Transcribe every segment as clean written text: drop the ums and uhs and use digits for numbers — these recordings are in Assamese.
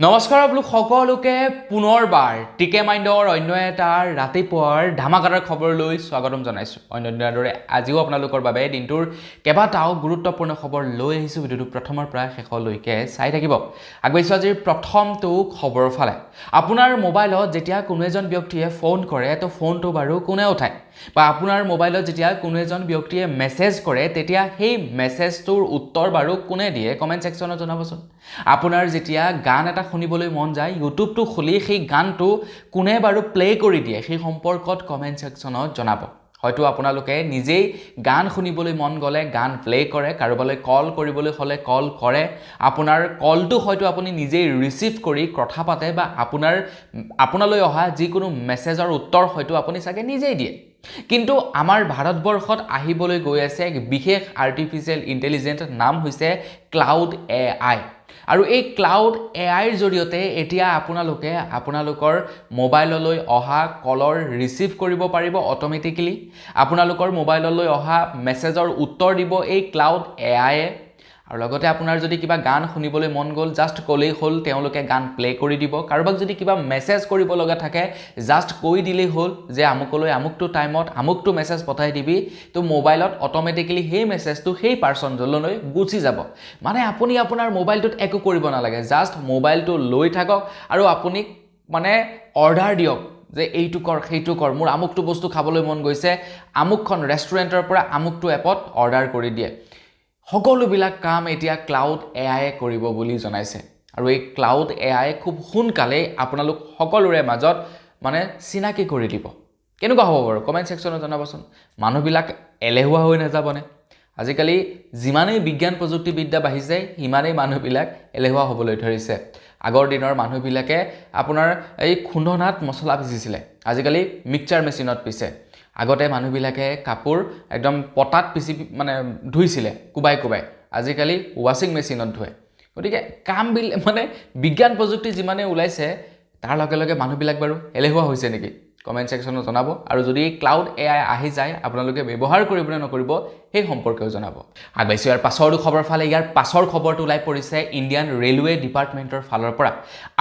নমস্কাৰ আপোনালোক সকলোকে পুনৰবাৰ টিকে মাইণ্ডৰ অন্য এটা ৰাতিপুৱাৰ ধামাকাদাৰ খবৰলৈ স্বাগতম জনাইছোঁ। অন্য দিনৰ দৰে আজিও আপোনালোকৰ বাবে দিনটোৰ কেইবাটাও গুৰুত্বপূৰ্ণ খবৰ লৈ আহিছোঁ। ভিডিঅ'টো প্ৰথমৰ পৰা শেষলৈকে চাই থাকিব। আগবাঢ়িছোঁ আজিৰ প্ৰথমটো খবৰৰ ফালে। আপোনাৰ মোবাইলত যেতিয়া কোনো এজন ব্যক্তিয়ে ফোন কৰে তো ফোনটো বাৰু কোনে উঠায়, বা আপোনাৰ মোবাইলত যেতিয়া কোনো এজন ব্যক্তিয়ে মেছেজ কৰে তেতিয়া সেই মেছেজটোৰ উত্তৰ বাৰু কোনে দিয়ে, কমেণ্ট ছেকশ্যনত জনাবচোন। আপোনাৰ যেতিয়া গান এটা শুনিবলৈ মন যায়, ইউটিউবটো খুলি সেই গানটো কোনে বাৰু প্লে কৰি দিয়ে সেই সম্পৰ্কত কমেণ্ট ছেকশ্যনত জনাব। হয়তো আপোনালোকে নিজেই গান শুনিবলৈ মন গ'লে গান প্লে কৰে, কাৰোবালৈ কল কৰিবলৈ হ'লে কল কৰে, আপোনাৰ কলটো হয়তো আপুনি নিজেই ৰিচিভ কৰি কথা পাতে, বা আপোনালৈ অহা যিকোনো মেছেজৰ উত্তৰ হয়তো আপুনি চাগে নিজেই দিয়ে। কিন্তু আমাৰ ভাৰতবৰ্ষত আহিবলৈ গৈ আছে এক বিশেষ আৰ্টিফিচিয়েল ইণ্টেলিজেন্ট, নাম হৈছে ক্লাউড AI। আৰু এই ক্লাউড AIৰ জৰিয়তে এতিয়া আপোনালোকে আপোনালোকৰ মোবাইললৈ অহা কলৰ ৰিচিভ কৰিব পাৰিব অট'মেটিকেলি। আপোনালোকৰ মোবাইললৈ অহা মেছেজৰ উত্তৰ দিব এই ক্লাউড AIয়ে। আৰু লগতে আপোনাৰ যদি কিবা গান শুনিবলৈ মন গ'ল, জাষ্ট ক'লেই হ'ল, তেওঁলোকে গান প্লে কৰি দিব। কাৰোবাক যদি কিবা মেছেজ কৰিব লগা থাকে, জাষ্ট কৈ দিলেই হ'ল যে আমুকলৈ আমুকটো টাইমত আমুকটো মেছেজ পঠাই দিবি, তো মোবাইলত অট'মেটিকেলি সেই মেছেজটো সেই পাৰ্চনজনলৈ গুচি যাব। মানে আপুনি আপোনাৰ মোবাইলটোত একো কৰিব নালাগে, জাষ্ট মোবাইলটো লৈ থাকক আৰু আপুনি মানে অৰ্ডাৰ দিয়ক যে এইটো কৰ সেইটো কৰ, মোৰ আমুকটো বস্তু খাবলৈ মন গৈছে, আমুকখন ৰেষ্টুৰেণ্টৰ পৰা আমুকটো এপত অৰ্ডাৰ কৰি দিয়ে। সকলোবিলাক কাম এতিয়া ক্লাউড AIয়ে কৰিব বুলি জনাইছে। আৰু এই ক্লাউড AI খুব সোনকালেই আপোনালোক সকলোৰে মাজত মানে চিনাকি কৰি দিব। কেনেকুৱা হ'ব বাৰু কমেণ্ট ছেকশ্যনত জনাবচোন। মানুহবিলাক এলেহুৱা হৈ নাযাবনে? আজিকালি যিমানেই বিজ্ঞান প্ৰযুক্তিবিদ্যা বাঢ়িছে সিমানেই মানুহবিলাক এলেহুৱা হ'বলৈ ধৰিছে। আগৰ দিনৰ মানুহবিলাকে আপোনাৰ এই খুন্দনাত মছলা পিচিছিলে, আজিকালি মিক্সাৰ মেচিনত পিছে। আগতে মানুহবিলাকে কাপোৰ একদম পটাত পিচি মানে ধুইছিলে কোবাই কোবাই, আজিকালি ৱাশ্বিং মেচিনত ধুৱে। গতিকে কামবিলাক মানে বিজ্ঞান প্ৰযুক্তি যিমানে ওলাইছে তাৰ লগে লগে মানুহবিলাক বাৰু এলেহুৱা হৈছে নেকি? কমেণ্ট ছেকশ্যনত জনাব। আৰু যদি ক্লাউড AI আহি যায় আপোনালোকে ব্যৱহাৰ কৰিব নে নকৰিব সেই সম্পৰ্কেও জনাব। আগবাঢ়িছোঁ ইয়াৰ পাছৰটো খবৰ ফালে। ইয়াৰ পাছৰ খবৰটো ওলাই পৰিছে ইণ্ডিয়ান ৰেলৱে ডিপাৰ্টমেণ্টৰ ফালৰ পৰা।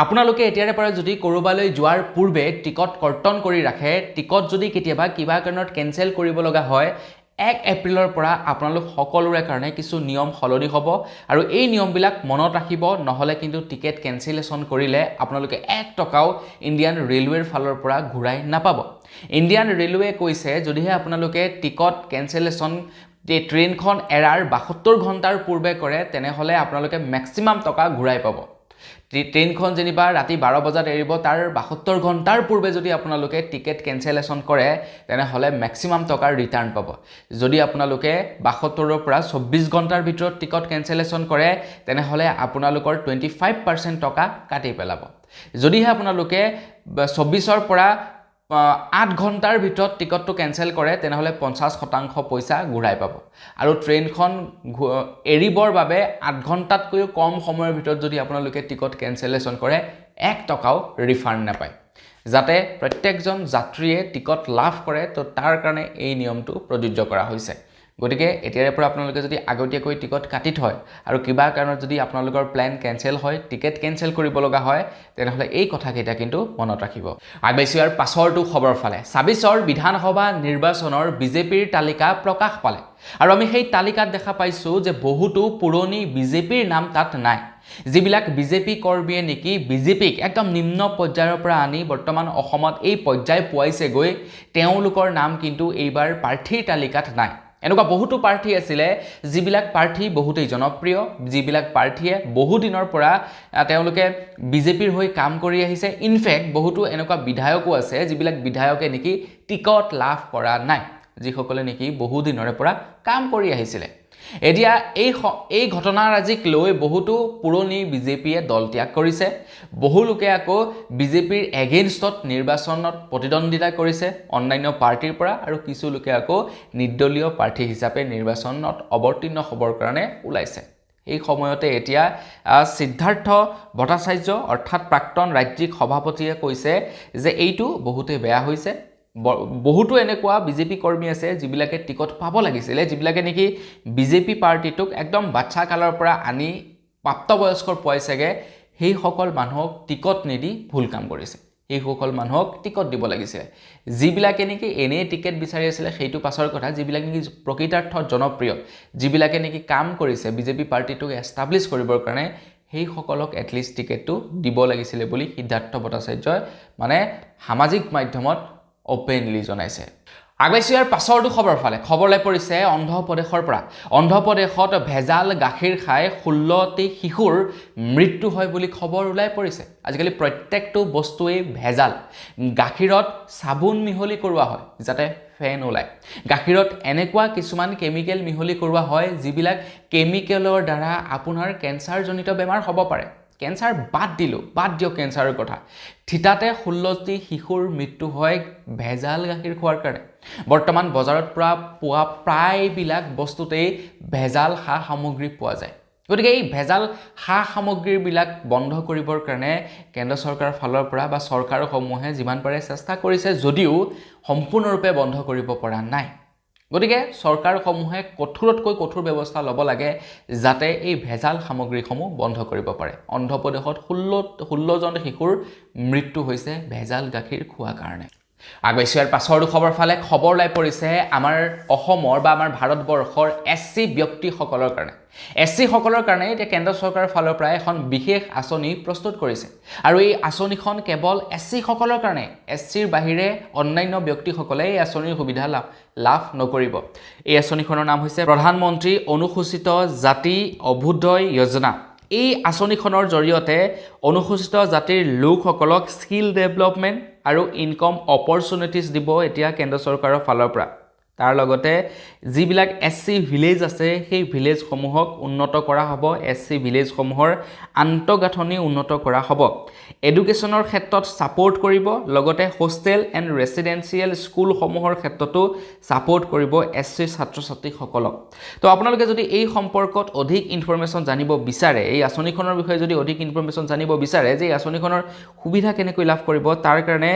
আপোনালোকে এতিয়াৰে পৰা যদি ক'ৰবালৈ যোৱাৰ পূৰ্বে টিকট কৰ্তন কৰি ৰাখে, টিকট যদি কেতিয়াবা কিবা কাৰণত কেঞ্চেল কৰিব লগা হয়, 1 এপ্ৰিলৰ পৰা আপোনালোক সকলোৰে কাৰণে কিছু নিয়ম সলনি হ'ব। আৰু এই নিয়মবিলাক মনত ৰাখিব, নহ'লে কিন্তু টিকেট কেঞ্চেলেশ্যন কৰিলে আপোনালোকে 1 টকাও ইণ্ডিয়ান ৰেলৱেৰ ফালৰ পৰা ঘূৰাই নাপাব। ইণ্ডিয়ান ৰেলৱে কৈছে যদিহে আপোনালোকে টিকট কেঞ্চেলেশ্যন ট্ৰেইনখন এৰাৰ 72 ঘণ্টাৰ পূৰ্বে কৰে তেনেহ'লে আপোনালোকে মেক্সিমাম টকা ঘূৰাই পাব। ট্ৰেইনখন যেনিবা ৰাতি 12 বজাত এৰিব, তাৰ 72 ঘণ্টাৰ পূৰ্বে যদি আপোনালোকে টিকেট কেঞ্চেলেশ্যন কৰে তেনেহ'লে মেক্সিমাম টকাৰ ৰিটাৰ্ণ পাব। যদি আপোনালোকে 72ৰ পৰা 24 ঘণ্টাৰ ভিতৰত টিকট কেঞ্চেলেশ্যন কৰে তেনেহ'লে আপোনালোকৰ 25% টকা কাটি পেলাব। যদিহে আপোনালোকে 24ৰ পৰা 8 ঘণ্টাৰ ভিতৰত টিকটটো কেঞ্চেল কৰে তেনেহ'লে 50% পইচা ঘূৰাই পাব। আৰু ট্ৰেইনখন এৰিবৰ বাবে 8 ঘণ্টাতকৈও কম সময়ৰ ভিতৰত যদি আপোনালোকে টিকট কেঞ্চেলেশ্যন কৰে 1 টকাও ৰিফাণ্ড নাপায়। যাতে প্ৰত্যেকজন যাত্ৰীয়ে টিকট লাভ কৰে, তো তাৰ কাৰণে এই নিয়মটো প্ৰযোজ্য কৰা হৈছে। গতিকে এতিয়াৰে পৰা আপোনালোকে যদি আগতীয়াকৈ টিকট কাটি থয় আৰু কিবা কাৰণত যদি আপোনালোকৰ প্লেন কেঞ্চেল হয়, টিকেট কেঞ্চেল কৰিব লগা হয়, তেনেহ'লে এই কথাকেইটা কিন্তু মনত ৰাখিব। আগবাঢ়িছোঁ ইয়াৰ পাছৰটো খবৰ ফালে। 26ৰ বিধানসভা নিৰ্বাচনৰ বিজেপিৰ তালিকা প্ৰকাশ পালে। আৰু আমি সেই তালিকাত দেখা পাইছোঁ যে বহুতো পুৰণি বিজেপিৰ নাম তাত নাই। যিবিলাক বিজেপি কৰ্মীয়ে নেকি বিজেপিক একদম নিম্ন পৰ্যায়ৰ পৰা আনি বৰ্তমান অসমত এই পৰ্যায় পোৱাইছেগৈ, তেওঁলোকৰ নাম কিন্তু এইবাৰ প্ৰাৰ্থীৰ তালিকাত নাই। এনেকুৱা বহুতো প্ৰাৰ্থী আছিলে যিবিলাক প্ৰাৰ্থী বহুতেই জনপ্ৰিয়, যিবিলাক প্ৰাৰ্থীয়ে বহুদিনৰ পৰা তেওঁলোকে বিজেপিৰ হৈ কাম কৰি আহিছে। ইনফেক্ট বহুতো এনেকুৱা বিধায়কো আছে যিবিলাক বিধায়কে নেকি টিকট লাভ কৰা নাই, যিসকলে নেকি বহুদিনৰে পৰা কাম কৰি আহিছিলে। এতিয়া এই ঘটনাৰাজিক লৈ বহুতো পুৰণি বিজেপিয়ে দল ত্যাগ কৰিছে। বহু লোকে আকৌ বিজেপিৰ এগেইনষ্টত নিৰ্বাচনত প্ৰতিদ্বন্দ্বিতা কৰিছে অন্যান্য পাৰ্টিৰ পৰা, আৰু কিছু লোকে আকৌ নিৰ্দলীয় প্ৰাৰ্থী হিচাপে নিৰ্বাচনত অৱতীৰ্ণ হ'বৰ কাৰণে ওলাইছে। এই সময়তে এতিয়া সিদ্ধাৰ্থ ভট্টাচাৰ্য অৰ্থাৎ প্ৰাক্তন ৰাজ্যিক সভাপতিয়ে কৈছে যে এইটো বহুতে বেয়া হৈছে। বহুতো এনেকুৱা বিজেপি কৰ্মী আছে যিবিলাকে টিকট পাব লাগিছিলে, যিবিলাকে নেকি বিজেপি পাৰ্টিটোক একদম বাচ্চা কালৰ পৰা আনি প্ৰাপ্তবয়স্কৰ পইচাগে সেইসকল মানুহক টিকট নিদি ভুল কাম কৰিছে এইসকল মানুহক টিকট দিব লাগিছিল যিবিলাকে নেকি এনে টিকেট বিচাৰি আছিল সেইটো পাছৰ কথা যিবিলাক নেকি প্ৰকৃতাৰ্থত জনপ্ৰিয় যিবিলাকে নেকি কাম কৰিছে বিজেপি পাৰ্টিটোক এষ্টাব্লিছ কৰিবৰ কাৰণে সেইসকলক এটলিষ্ট টিকেটটো দিব লাগিছিল বুলি সিদ্ধাৰ্থ ভট্টাচাৰ্যই মানে সামাজিক মাধ্যমত ওপেনলি জনাইছে আগবাইছো ইয়াৰ পাছৰটো খবৰ ফালে খবৰলৈ পৰিছে অন্ধ্ৰপ্ৰদেশৰ পৰা অন্ধ্ৰপ্ৰদেশত ভেজাল গাখীৰ খাই 16টি শিশুৰ মৃত্যু হয় বুলি খবৰ ওলাই পৰিছে আজিকালি প্ৰত্যেকটো বস্তুৱেই ভেজাল গাখীৰত চাবোন মিহলি কৰোৱা হয় যাতে ফেন ওলায় গাখীৰত এনেকুৱা কিছুমান কেমিকেল মিহলি কৰোৱা হয় যিবিলাক কেমিকেলৰ দ্বাৰা আপোনাৰ কেঞ্চাৰজনিত বেমাৰ হ'ব পাৰে কেঞ্চাৰ বাদ দিয়ক কেঞ্চাৰৰ কথা থিতাতে 16টি শিশুৰ মৃত্যু হয় ভেজাল গাখীৰ খোৱাৰ কাৰণে বৰ্তমান বজাৰত পোৱা প্ৰায়বিলাক বস্তুতেই ভেজাল সা সামগ্ৰী পোৱা যায় গতিকে এই ভেজাল সা সামগ্ৰীবিলাক বন্ধ কৰিবৰ কাৰণে কেন্দ্ৰ চৰকাৰৰ ফালৰ পৰা বা চৰকাৰসমূহে যিমান পাৰে চেষ্টা কৰিছে যদিও সম্পূৰ্ণৰূপে বন্ধ কৰিব পৰা নাই গতিকে চৰকাৰসমূহে কঠোৰতকৈ কঠোৰ ব্যৱস্থা ল'ব লাগে যাতে এই ভেজাল সামগ্ৰীসমূহ বন্ধ কৰিব পাৰে অন্ধ্ৰপ্ৰদেশত 16জন শিশুৰ মৃত্যু হৈছে ভেজাল গাখীৰ খোৱাৰ কাৰণে আগবাইছো ইয়াৰ পাছৰটো খবৰ ফালে খবৰ লাই পৰিছে আমাৰ অসমৰ বা আমাৰ ভাৰতবৰ্ষৰ এছচি ব্যক্তিসকলৰ কাৰণে এছচি সকলৰ কাৰণে এতিয়া কেন্দ্ৰ চৰকাৰৰ ফালৰ পৰা এখন বিশেষ আঁচনি প্ৰস্তুত কৰিছে আৰু এই আঁচনিখন কেৱল এছচি সকলৰ কাৰণে এছচিৰ বাহিৰে অন্যান্য ব্যক্তিসকলে এই আঁচনিৰ সুবিধা লাভ নকৰিব এই আঁচনিখনৰ নাম হৈছে প্ৰধানমন্ত্ৰী অনুসূচিত জাতি অভ্যুদয় যোজনা এই আঁচনিখনৰ জৰিয়তে অনুসূচিত জাতিৰ লোকসকলক স্কিল ডেভেলপমেণ্ট আৰু ইনকম অপৰচুনিটিজ দিব এতিয়া কেন্দ্ৰ চৰকাৰৰ ফালৰ পৰা তাৰ লগতে যিবিলাক এছচি ভিলেজ আছে সেই ভিলেজসমূহক উন্নত কৰা হ'ব এছচি ভিলেজসমূহৰ আন্তঃগাঁথনি উন্নত কৰা হ'ব এডুকেশ্যনৰ ক্ষেত্ৰত ছাপোৰ্ট কৰিব লগতে হোষ্টেল এণ্ড ৰেচিডেন্সিয়েল স্কুলসমূহৰ ক্ষেত্ৰতো ছাপোৰ্ট কৰিব এছচি ছাত্ৰ ছাত্ৰীসকলক তো আপোনালোকে যদি এই সম্পৰ্কত অধিক ইনফৰমেশ্যন জানিব বিচাৰে এই আঁচনিখনৰ বিষয়ে যদি অধিক ইনফৰমেশ্যন জানিব বিচাৰে যে এই আঁচনিখনৰ সুবিধা কেনেকৈ লাভ কৰিব তাৰ কাৰণে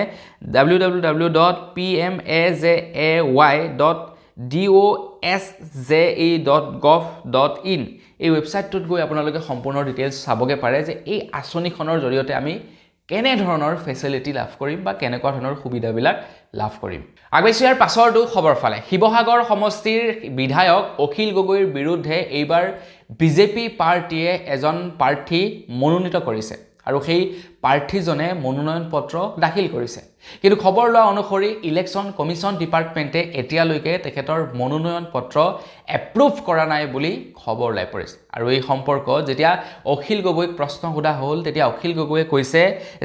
www.pmaz.dosje.gov.in এই ৱেবছাইটটোত গৈ আপোনালোকে সম্পূৰ্ণ ডিটেইলছ চাবগে পাৰে যে এই আঁচনিখনৰ জৰিয়তে আমি কেনে ধৰণৰ ফেচিলিটি লাভ কৰিম বা কেনেকুৱা ধৰণৰ সুবিধাবিলাক লাভ কৰিম আগবাইছো ইয়াৰ পাছৰটো খবৰ ফালে শিৱসাগৰ সমষ্টিৰ বিধায়ক অখিল গগৈৰ বিৰুদ্ধে এইবাৰ বিজেপি পাৰ্টিয়ে এজন প্ৰাৰ্থী মনোনীত কৰিছে আৰু সেই প্ৰাৰ্থীজনে মনোনয়ন পত্ৰ দাখিল কৰিছে কিন্তু খবৰ লোৱা অনুসৰি ইলেকশ্যন কমিশ্যন ডিপাৰ্টমেণ্টে এতিয়ালৈকে তেখেতৰ মনোনয়ন পত্ৰ এপ্ৰুভ কৰা নাই বুলি খবৰ লাই পৰিছে আৰু এই সম্পৰ্কত যেতিয়া অখিল গগৈক প্ৰশ্ন সোধা হ'ল তেতিয়া অখিল গগৈয়ে কৈছে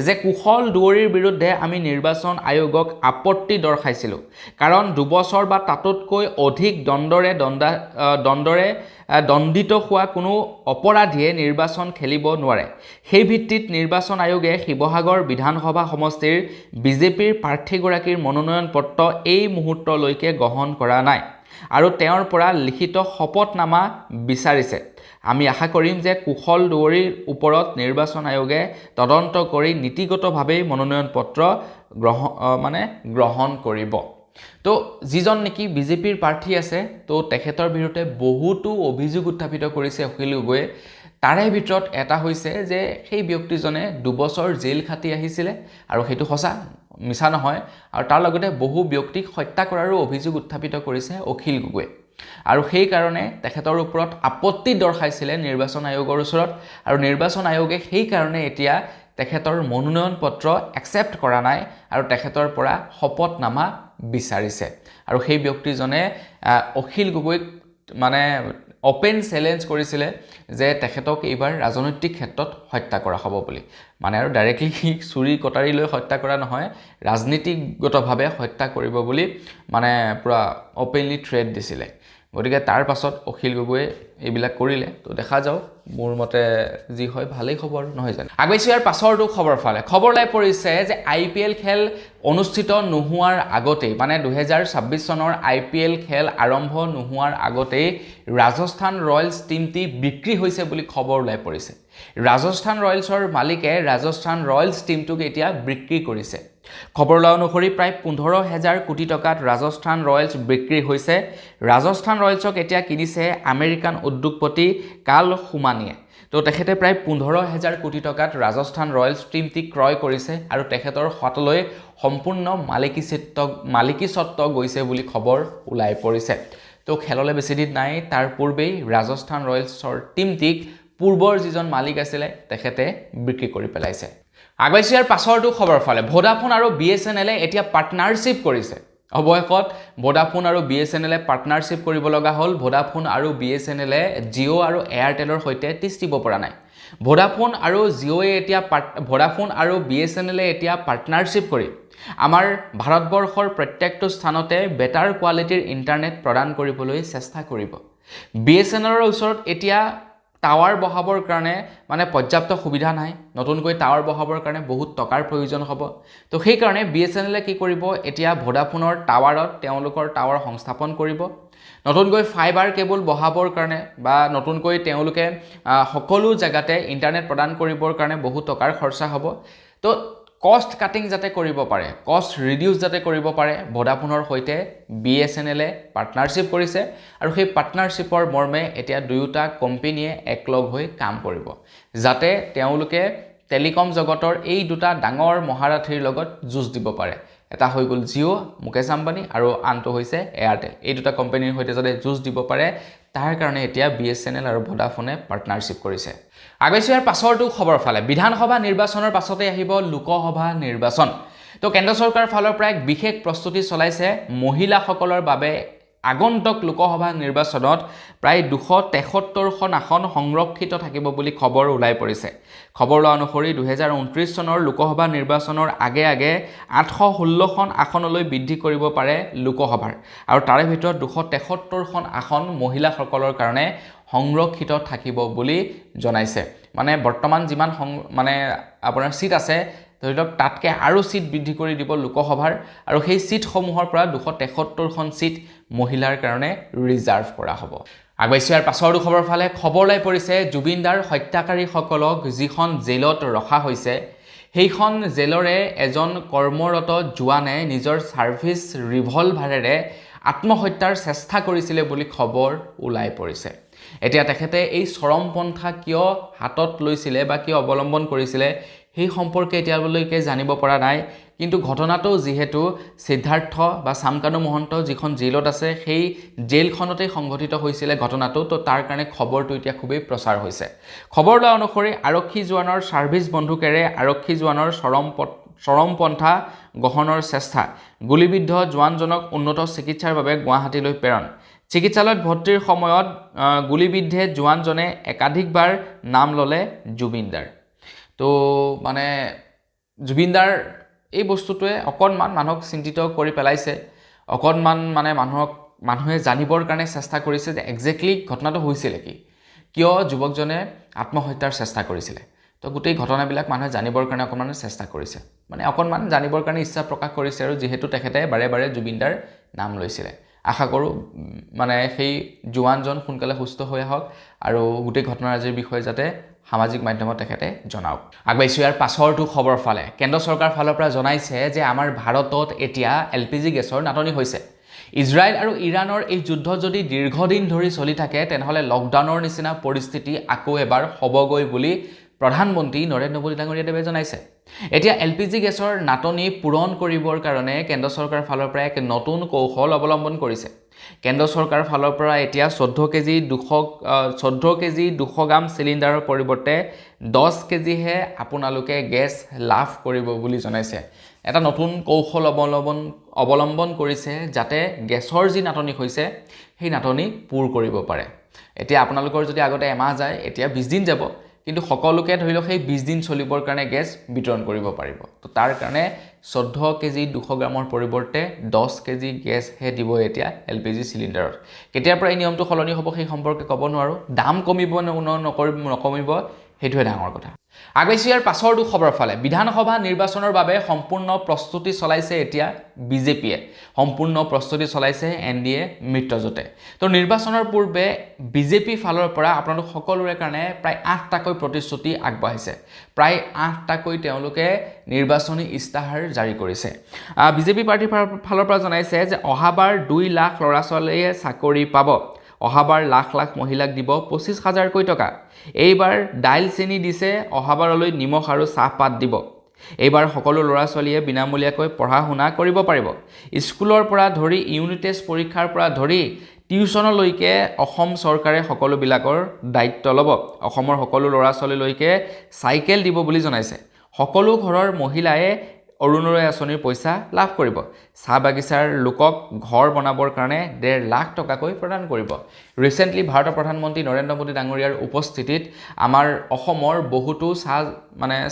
যে কুশল দুৱৰীৰ বিৰুদ্ধে আমি নিৰ্বাচন আয়োগক আপত্তি দৰ্শাইছিলোঁ কাৰণ 2 বছৰ বা তাতোতকৈ অধিক দণ্ডৰে দণ্ডিত হোৱা কোনো অপৰাধীয়ে নিৰ্বাচন খেলিব নোৱাৰে সেই ভিত্তিত নিৰ্বাচন আয়োগে শিৱসাগৰ বিধানসভা সমষ্টিৰ বিজেপিৰ প্ৰাৰ্থীগৰাকীৰ মনোনয়ন পত্ৰ এই মুহূৰ্তলৈকে গ্ৰহণ কৰা নাই আৰু তেওঁৰ পৰা লিখিত শপতনামা বিচাৰিছে আমি আশা কৰিম যে কুশল দুৱৰীৰ ওপৰত নিৰ্বাচন আয়োগে তদন্ত কৰি নীতিগতভাৱে মনোনয়ন পত্ৰ গ্ৰহণ কৰিব তো যিজন নেকি বিজেপিৰ প্ৰাৰ্থী আছে তো তেখেতৰ বিৰুদ্ধে বহুতো অভিযোগ উত্থাপিত কৰিছে অখিল গগৈয়ে তাৰে ভিতৰত এটা হৈছে যে সেই ব্যক্তিজনে 2 বছৰ জেল খাটি আহিছিলে আৰু সেইটো সঁচা মিছা নহয় আৰু তাৰ লগতে বহু ব্যক্তিক হত্যা কৰাৰো অভিযোগ উত্থাপিত কৰিছে অখিল গগৈয়ে আৰু সেই কাৰণে তেখেতৰ ওপৰত আপত্তি দৰ্শাইছিলে নিৰ্বাচন আয়োগৰ ওচৰত আৰু নিৰ্বাচন আয়োগে সেই কাৰণে এতিয়া তেখেতৰ মনোনয়ন পত্ৰ একচেপ্ট কৰা নাই আৰু তেখেতৰ পৰা শপতনামা বিচাৰিছে আৰু সেই ব্যক্তিজনে অখিল গগৈক মানে ওপেন চ্যালেঞ্জ কৰিছিলে যে তেখেতক এইবাৰ ৰাজনৈতিক ক্ষেত্ৰত হত্যা কৰা হ'ব বুলি মানে আৰু ডাইৰেক্টলি চুৰি কটাৰী লৈ হত্যা কৰা নহয় ৰাজনীতিগতভাৱে হত্যা কৰিব বুলি মানে পুৰা ওপেনলি থ্ৰেট দিছিলে গতিকে তাৰ পাছত অখিল গগৈয়ে এইবিলাক কৰিলে তো দেখা যাওক মোৰ মতে যি হয় ভালেই খবৰ নহয় জানো আগবাইছো ইয়াৰ পাছৰটো খবৰ ফালে খবৰ লাই পৰিছে যে IPL খেল অনুষ্ঠিত নোহোৱাৰ আগতেই মানে 2026 চনৰ IPL খেল আৰম্ভ নোহোৱাৰ আগতেই ৰাজস্থান ৰয়েলছ টিমটি বিক্ৰী হৈছে বুলি খবৰ লাই পৰিছে ৰাজস্থান ৰয়েলছৰ মালিকে ৰাজস্থান ৰয়েলছ টিমটোক এতিয়া বিক্ৰী কৰিছে খবৰ লোৱা অনুসৰি প্ৰায় 15,000 কোটি টকাত ৰাজস্থান ৰয়েলছ বিক্ৰী হৈছে ৰাজস্থান ৰয়েলছক এতিয়া কিনিছে আমেৰিকান উদ্যোগপতি কাল হুমানিয়ে তো তেখেতে প্ৰায় 15,000 কোটি টকাত ৰাজস্থান ৰয়েলছ টীমটি ক্ৰয় কৰিছে আৰু তেখেতৰ হাতলৈ সম্পূৰ্ণ মালিকীস্বত্ব গৈছে বুলি খবৰ ওলাই পৰিছে তো খেললৈ বেছি দিন নাই তাৰ পূৰ্বেই ৰাজস্থান ৰয়েলছৰ টীমটিক পূৰ্বৰ যিজন মালিক আছিল তেখেতে বিক্ৰী কৰি পেলাইছে আগবাইছো ইয়াৰ পাছৰটো খবৰ ফালে ভোডাফোন আৰু BSNL এতিয়া পাৰ্টনাৰশ্বিপ কৰিছে অৱশেষত ভোডাফোন আৰু BSNL পাৰ্টনাৰশ্বিপ কৰিব লগা হ'ল ভোডাফোন আৰু BSNL জিঅ' আৰু এয়াৰটেলৰ সৈতে তিষ্টিব পৰা নাই ভোডাফোন আৰু জিঅ'য়ে এতিয়া ভোডাফোন আৰু BSNL এতিয়া পাৰ্টনাৰশ্বিপ কৰি আমাৰ ভাৰতবৰ্ষৰ প্ৰত্যেকটো স্থানতে বেটাৰ কোৱালিটিৰ ইন্টাৰনেট প্ৰদান কৰিবলৈ চেষ্টা কৰিব BSNLৰ ওচৰত এতিয়া টাৱাৰ বহাবৰ কাৰণে মানে পৰ্যাপ্ত সুবিধা নাই নতুনকৈ টাৱাৰ বহাবৰ কাৰণে বহুত টকাৰ প্ৰয়োজন হ'ব তো সেই কাৰণে BSNL কি কৰিব এতিয়া ভোডাফোনৰ টাৱাৰত তেওঁলোকৰ টাৱাৰ সংস্থাপন কৰিব নতুনকৈ ফাইবাৰ কেবল বহাবৰ কাৰণে বা নতুনকৈ তেওঁলোকে সকলো জায়গাতে ইন্টাৰনেট প্ৰদান কৰিবৰ কাৰণে বহুত টকাৰ খৰচা হ'ব তো কষ্ট কাটিং যাতে কৰিব পাৰে কষ্ট ৰিডিউস যাতে কৰিব পাৰে ভোডাফোনৰ সৈতে BSNL পাৰ্টনাৰশ্বিপ কৰিছে আৰু সেই পাৰ্টনাৰশ্বিপৰ মৰ্মে এতিয়া দুয়োটা কোম্পানীয়ে একলগ হৈ কাম কৰিব যাতে তেওঁলোকে টেলিকম জগতৰ এই দুটা ডাঙৰ মহাৰাথীৰ লগত যুঁজ দিব পাৰে এটা হৈ গ'ল জিঅ' মুকেশ আম্বানী আৰু আনটো হৈছে এয়াৰটেল এই দুটা কোম্পানীৰ সৈতে যাতে যুঁজ দিব পাৰে তাৰ কাৰণে এতিয়া BSNL আৰু ভোডাফোনে পাৰ্টনাৰশ্বিপ কৰিছে আগবাইছো ইয়াৰ পাছৰটো খবৰ ফালে বিধানসভা নিৰ্বাচনৰ পাছতে আহিব লোকসভা নিৰ্বাচন তো কেন্দ্ৰ চৰকাৰৰ ফালৰ পৰা এক বিশেষ প্ৰস্তুতি চলাইছে মহিলাসকলৰ বাবে আগন্তুক লোকসভা নিৰ্বাচনত প্ৰায় 273খন আসন সংৰক্ষিত থাকিব বুলি খবৰ ওলাই পৰিছে খবৰ অনুসৰি 2029 চনৰ লোকসভা নিৰ্বাচনৰ আগে 816খন আসনলৈ বৃদ্ধি কৰিব পাৰে লোকসভাৰ আৰু তাৰে ভিতৰত 273খন আসন মহিলাসকলৰ কাৰণে সংৰক্ষিত থাকিব বুলি জনাইছে মানে বৰ্তমান যিমান মানে আপোনাৰ সিট আছে ধৰি লওক তাতকে আৰু সিট বৃদ্ধি কৰি দিব লোকসভাৰ আৰু সেই সিটসমূহৰ পৰা 273খন সিট মহিলাৰ কাৰণে ৰিজাৰ্ভ কৰা হ'ব আগবাইছো ইয়াৰ পাছৰটো খবৰ ফালে খবৰ লাই পৰিছে জুবিনদাৰ হত্যাকাৰীসকলক যিখন জেলত ৰখা হৈছে সেইখন জেলৰে এজন কৰ্মৰত জোৱানে নিজৰ সাৰ্ভিস ৰিভলভাৰেৰে আত্মহত্যাৰ চেষ্টা কৰিছিল বুলি খবৰ ওলাই পৰিছে এতিয়া তেখেতে এই চৰমপন্থা কিয় হাতত লৈছিল বা কিয় অৱলম্বন কৰিছিল সেই সম্পৰ্কে এতিয়ালৈকে জানিব পৰা নাই কিন্তু ঘটনাটো যেহেতু সিদ্ধাৰ্থ বা সামকানু মহন্ত যিখন জেলত আছে সেই জেলখনতে সংঘটিত হৈছিল ঘটনাটো তো তাৰ কাৰণে খবৰটো এতিয়া খুবেই প্ৰচাৰ হৈছে খবৰ লোৱা অনুসৰি আৰক্ষী জোৱানৰ সাৰ্ভিস বন্ধুকেৰে আৰক্ষী জোৱানৰ চৰমপন্থা গ্ৰহণৰ চেষ্টা গুলিবিদ্ধ জোৱানজনক উন্নত চিকিৎসাৰ বাবে গুৱাহাটীলৈ প্ৰেৰণ চিকিৎসালয়ত ভৰ্তিৰ সময়ত গুলিবিদ্ধে জোৱানজনে একাধিকবাৰ নাম ললে জুবিনদাৰ তো মানে জুবিনদাৰ এই বস্তুটোৱে অকণমান মানুহক চিন্তিত কৰি পেলাইছে অকণমান মানে মানুহে জানিবৰ কাৰণে চেষ্টা কৰিছে যে এক্সেক্টলি ঘটনাটো হৈছিল কি কিয় যুৱকজনে আত্মহত্যাৰ চেষ্টা কৰিছিল তো গোটেই ঘটনাবিলাক মানুহে জানিবৰ কাৰণে অকণমান চেষ্টা কৰিছে মানে অকণমান জানিবৰ কাৰণে ইচ্ছা প্ৰকাশ কৰিছে আৰু যেহেতু তেখেতে বাৰে বাৰে জুবিনদাৰ নাম লৈছিলে আশা কৰোঁ মানে সেই জোৱানজন সোনকালে সুস্থ হৈ আহক আৰু গোটেই ঘটনাৰাজিৰ বিষয়ে যাতে সামাজিক মাধ্যমত তেখেতে জনাওক আগবাইছো ইয়াৰ পাছৰটো খবৰ ফালে কেন্দ্ৰ চৰকাৰ ফালৰ পৰা জনাইছে যে আমাৰ ভাৰতত এতিয়া LPG গেছৰ নাটনি হৈছে ইজৰাইল আৰু ইৰাণৰ এই যুদ্ধ যদি দীৰ্ঘদিন ধৰি চলি থাকে তেনেহলে লকডাউনৰ নিচিনা পৰিস্থিতি আকৌ এবাৰ হ'বগৈ বুলি প্ৰধানমন্ত্ৰী নৰেন্দ্ৰ মোদী ডাঙৰীয়াদেৱে জনাইছে এতিয়া LPG গেছৰ নাটনি পূৰণ কৰিবৰ কাৰণে কেন্দ্ৰ চৰকাৰৰ ফালৰ পৰা এক নতুন কৌশল অৱলম্বন কৰিছে কেন্দ্ৰ চৰকাৰৰ ফালৰ পৰা এতিয়া 14 কেজি 200 গ্ৰাম সিলিণ্ডাৰৰ পৰিৱৰ্তে 10 কেজিহে আপোনালোকে গেছ লাভ কৰিব বুলি জনাইছে এটা নতুন কৌশল অৱলম্বন কৰিছে যাতে গেছৰ যি নাটনি হৈছে সেই নাটনি পূৰ কৰিব পাৰে এতিয়া আপোনালোকৰ যদি আগতে এমাহ যায় এতিয়া 20 দিন যাব কিন্তু সকলোকে ধৰি লওক সেই 20 দিন চলিবৰ কাৰণে গেছ বিতৰণ কৰিব পাৰিব তো তাৰ কাৰণে 14 কেজি 200 গ্ৰামৰ পৰিৱৰ্তে 10 কেজি গেছ হে দিব এতিয়া LPG সিলিণ্ডাৰত কেতিয়াৰ পৰা এই নিয়মটো সলনি হ'ব সেই সম্পৰ্কে ক'ব নোৱাৰো দাম কমিব নকমিব হেতুৱে ডাঙৰ কথা আগবাইছো ইয়াৰ পাছৰটো খবৰ ফালে বিধানসভা নিৰ্বাচনৰ বাবে সম্পূৰ্ণ প্ৰস্তুতি চলাইছে এতিয়া বিজেপিয়ে সম্পূৰ্ণ প্ৰস্তুতি চলাইছে NDA মিত্ৰজোঁটে তো নিৰ্বাচনৰ পূৰ্বে বিজেপি ফালৰ পৰা আপোনালোক সকলোৰে কাৰণে প্ৰায় 8টাকৈ প্ৰতিশ্ৰুতি আগবঢ়াইছে প্ৰায় 8টাকৈ তেওঁলোকে নিৰ্বাচনী ইস্তাহাৰ জাৰি কৰিছে বিজেপি পাৰ্টিৰ ফালৰ পৰা জনাইছে যে অহাবাৰ 2 লাখ ল'ৰা ছোৱালীয়ে চাকৰি পাব অহাবাৰ লাখ লাখ মহিলাক দিব 25,000কৈ টকা। এইবাৰ দাইল চেনি দিছে, অহাবাৰলৈ নিমখ আৰু চাহপাত দিব। এইবাৰ সকলো ল'ৰা ছোৱালীয়ে বিনামূলীয়াকৈ পঢ়া শুনা কৰিব পাৰিব। স্কুলৰ পৰা ধৰি ইউনিট টেষ্ট পৰীক্ষাৰ পৰা ধৰি টিউচনলৈকে অসম চৰকাৰে সকলোবিলাকৰ দায়িত্ব ল'ব। অসমৰ সকলো ল'ৰা ছোৱালীলৈকে চাইকেল দিব বুলি জনাইছে। সকলো ঘৰৰ মহিলাই অৰুণোদয় আঁচনিৰ পইচা লাভ কৰিব। চাহ বাগিচাৰ লোকক ঘৰ বনাবৰ কাৰণে 1.5 লাখ টকাকৈ প্ৰদান কৰিব। ৰিচেণ্টলি ভাৰতৰ প্ৰধানমন্ত্ৰী নৰেন্দ্ৰ মোদী ডাঙৰীয়াৰ উপস্থিতিত আমাৰ অসমৰ বহুতো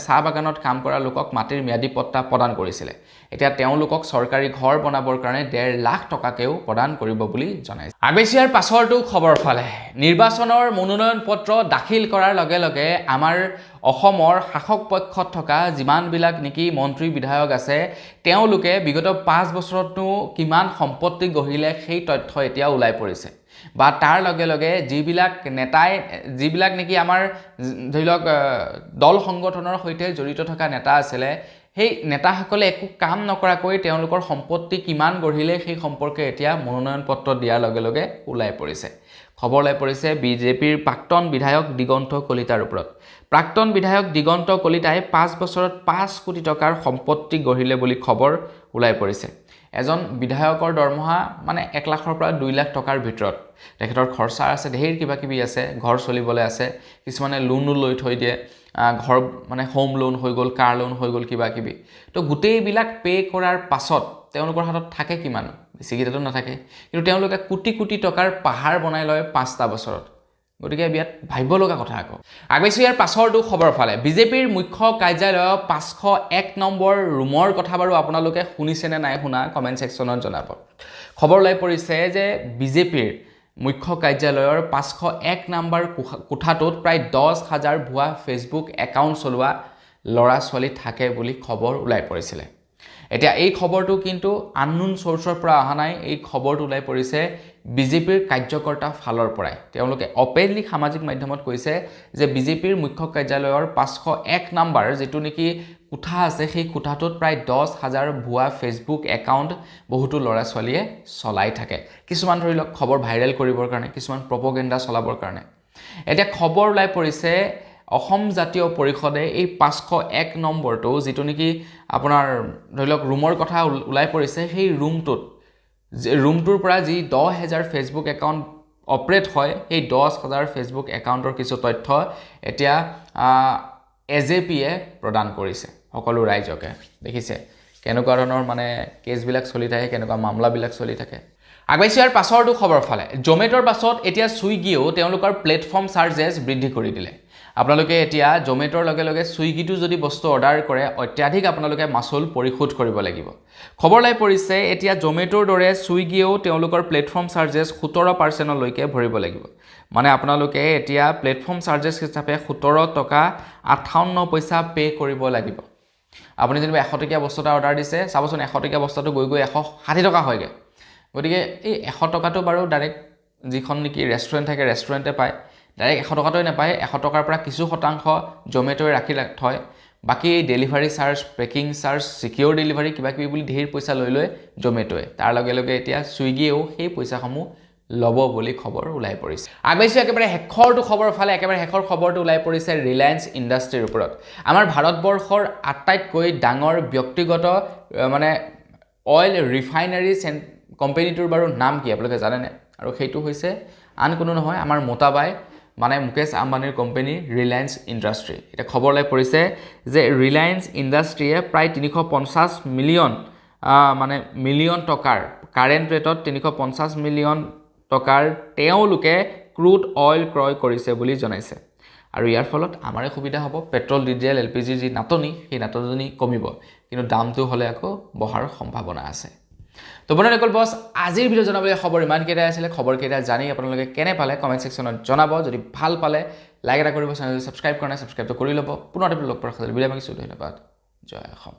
চাহ বাগানত কাম কৰা লোকক মাটিৰ ম্যাদী পট্টা প্ৰদান কৰিছিলে। এতিয়া তেওঁলোকক চৰকাৰী ঘৰ বনাবৰ কাৰণে 1.5 লাখ টকাকেও প্ৰদান কৰিব বুলি জনাইছে। আগবেছিয়াৰ পাছৰটো খবৰ ফালে নিৰ্বাচনৰ মনোনয়ন পত্ৰ দাখিল কৰাৰ লগে লগে আমাৰ অসমৰ শাসক পক্ষত থকা যিমানবিলাক নেকি মন্ত্ৰী বিধায়ক আছে তেওঁলোকে বিগত 5 বছৰতনো কিমান সম্পত্তি গঢ়িলে সেই তথ্য এতিয়া ওলাই পৰিছে। বা তাৰ লগে লগে যিবিলাক নেকি আমাৰ ধৰি লওক দল সংগঠনৰ সৈতে জড়িত থকা নেতা আছিলে সেই নেতাসকলে একো কাম নকৰাকৈ তেওঁলোকৰ সম্পত্তি কিমান গঢ়িলে সেই সম্পৰ্কে এতিয়া মনোনয়ন পত্ৰ দিয়াৰ লগে লগে ওলাই পৰিছে। খবৰ ওলাই পৰিছে বিজেপিৰ প্ৰাক্তন বিধায়ক দিগন্ত কলিতাৰ ওপৰত। প্ৰাক্তন বিধায়ক দিগন্ত কলিতাই 5 বছৰত 5 কোটি টকাৰ সম্পত্তি গঢ়িলে বুলি খবৰ ওলাই পৰিছে। এজন বিধায়কৰ দৰমহা 1 লাখৰ পৰা 2 লাখ টকাৰ ভিতৰত। তেখেতৰ খৰচা আছে, ঢেৰ কিবা কিবি আছে, ঘৰ চলিবলৈ আছে, কিছুমানে লোনো লৈ থৈ দিয়ে, ঘৰ হোম লোন হৈ গ'ল, কাৰ লোন হৈ গ'ল, কিবা কিবি। তো গোটেইবিলাক পে' কৰাৰ পাছত তেওঁলোকৰ হাতত থাকে কিমান? বেছিকেইটাতো নাথাকে, কিন্তু তেওঁলোকে কোটি কোটি টকাৰ পাহাৰ বনাই লয় 5টা বছৰত। গতিকে বিয়াত ভাবিব লগা কথা আকৌ। আগবাইছোঁ ইয়াৰ পাছৰটো খবৰ ফালে বিজেপিৰ মুখ্য কাৰ্যালয় 501 নম্বৰ ৰুমৰ কথা বাৰু আপোনালোকে শুনিছেনে নাই শুনা কমেণ্ট ছেকশ্যনত জনাব। খবৰ ওলাই পৰিছে যে বিজেপিৰ মুখ্য কাৰ্যালয়ৰ 501 নম্বৰ কোঠাটোত প্ৰায় 10,000 ভুৱা ফেচবুক একাউণ্ট চলোৱা ল'ৰা ছোৱালী থাকে বুলি খবৰ ওলাই পৰিছিলে। এতিয়া এই খবৰটো কিন্তু আননোন চ'ৰ্চৰ পৰা অহা নাই, এই খবৰটো ওলাই পৰিছে বিজেপিৰ কাৰ্যকৰ্তা ফালৰ পৰাই। তেওঁলোকে অপেনলি সামাজিক মাধ্যমত কৈছে যে বিজেপিৰ মুখ্য কাৰ্যালয়ৰ 501 নম্বৰ যিটো নেকি কোঠা আছে সেই কোঠাটোত প্ৰায় 10,000 ভুৱা ফেচবুক একাউণ্ট বহুতো ল'ৰা ছোৱালীয়ে চলাই থাকে। কিছুমান ধৰি লওক খবৰ ভাইৰেল কৰিবৰ কাৰণে, কিছুমান প্ৰপগেণ্ডা চলাবৰ কাৰণে। এতিয়া খবৰ ওলাই পৰিছে অসম জাতীয় পৰিষদে এই 501 নম্বৰটো যিটো নেকি আপোনাৰ ধৰি লওক ৰুমৰ কথা ওলাই পৰিছে, সেই ৰুমটোৰ পৰা যি 10,000 ফেচবুক একাউণ্ট অপাৰেট হয় সেই 10,000 ফেচবুক একাউণ্টৰ কিছু তথ্য এতিয়া এজেপিয়ে প্ৰদান কৰিছে সকলো ৰাইজকে। দেখিছে কেনেকুৱা ধৰণৰ কেছবিলাক চলি থাকে, কেনেকুৱা মামলাবিলাক চলি থাকে। আগবাইছোঁ ইয়াৰ পাছৰটো খবৰ ফালে জমেট'ৰ পাছত এতিয়া ছুইগিয়েও তেওঁলোকৰ প্লেটফৰ্ম চাৰ্জেছ বৃদ্ধি কৰি দিলে। আপোনালোকে এতিয়া জমেট'ৰ লগে লগে ছুইগিটো যদি বস্তু অৰ্ডাৰ কৰে অত্যাধিক আপোনালোকে মাচুল পৰিশোধ কৰিব লাগিব। খবৰ ওলাই পৰিছে এতিয়া জমেট'ৰ দৰে ছুইগিয়েও তেওঁলোকৰ প্লেটফৰ্ম চাৰ্জেছ 17%লৈকে ভৰিব লাগিব। আপোনালোকে এতিয়া প্লেটফৰ্ম চাৰ্জেছ হিচাপে 17 টকা 58 পইচা পে' কৰিব লাগিব। আপুনি যেনিবা 100 টকীয়া বস্তু এটা অৰ্ডাৰ দিছে, চাবচোন 100 টকীয়া বস্তুটো গৈ 160 টকা হয়গৈ। গতিকে এই 100 টকাটো বাৰু ডাইৰেক্ট যিখন নেকি ৰেষ্টুৰেণ্ট থাকে ৰেষ্টুৰেণ্টে পায়, ডাইৰেক্ট 100 টকাটোৱে নাপায়, 100 টকাৰ পৰা কিছু শতাংশ জমেট'য়ে ৰাখি থয়। বাকী delivery charge, packing charge, secure delivery কিবা কিবি বুলি ঢেৰ পইচা লৈ জমেট'য়ে। তাৰ লগে লগে এতিয়া ছুইগিয়েও সেই পইচাসমূহ ল'ব বুলি খবৰ ওলাই পৰিছে। আগবাইছোঁ একেবাৰে শেষৰটো খবৰ ফালে একেবাৰে শেষৰ খবৰটো ওলাই পৰিছে ৰিলায়েন্স ইণ্ডাষ্ট্ৰীৰ ওপৰত। আমাৰ ভাৰতবৰ্ষৰ আটাইতকৈ ডাঙৰ ব্যক্তিগত অইল ৰিফাইনাৰী কোম্পানীটোৰ বাৰু নাম কি আপোনালোকে জানেনে? আৰু সেইটো হৈছে আন কোনো নহয় আমাৰ মোটাবাই মুকেশ আম্বানীৰ কোম্পানী ৰিলায়েন্স ইণ্ডাষ্ট্ৰী। এতিয়া খবৰ ওলাই পৰিছে যে ৰিলায়েন্স ইণ্ডাষ্ট্ৰীয়ে প্ৰায় 350 মিলিয়ন টকাৰ কাৰেণ্ট ৰেটত 350 মিলিয়ন টকাৰ তেওঁলোকে ক্ৰুড অইল ক্ৰয় কৰিছে বুলি জনাইছে। আৰু ইয়াৰ ফলত আমাৰে সুবিধা হ'ব, পেট্ৰল, ডিজেল, এলপিজিৰ যি নাটনি সেই নাটনি কমিব, কিন্তু দামটো হ'লে আকৌ বঢ়াৰ সম্ভাৱনা আছে। তো বন্ধুসকল বছ আজিৰ ভিডিঅ' জনাবলৈ খবৰ ইমানকেইটাই আছিলে। খবৰকেইটা জানি আপোনালোকে কেনে পালে কমেণ্ট ছেকশ্যনত জনাব। যদি ভাল পালে লাইক এটা কৰিব, চেনেলটো ছাবস্ক্ৰাইব কৰা নাই ছাবস্ক্ৰাইবটো কৰি ল'ব। পুনৰ লগ পোৱাৰ বিদায় মাগিছোঁ। ধন্যবাদ। জয় অসম।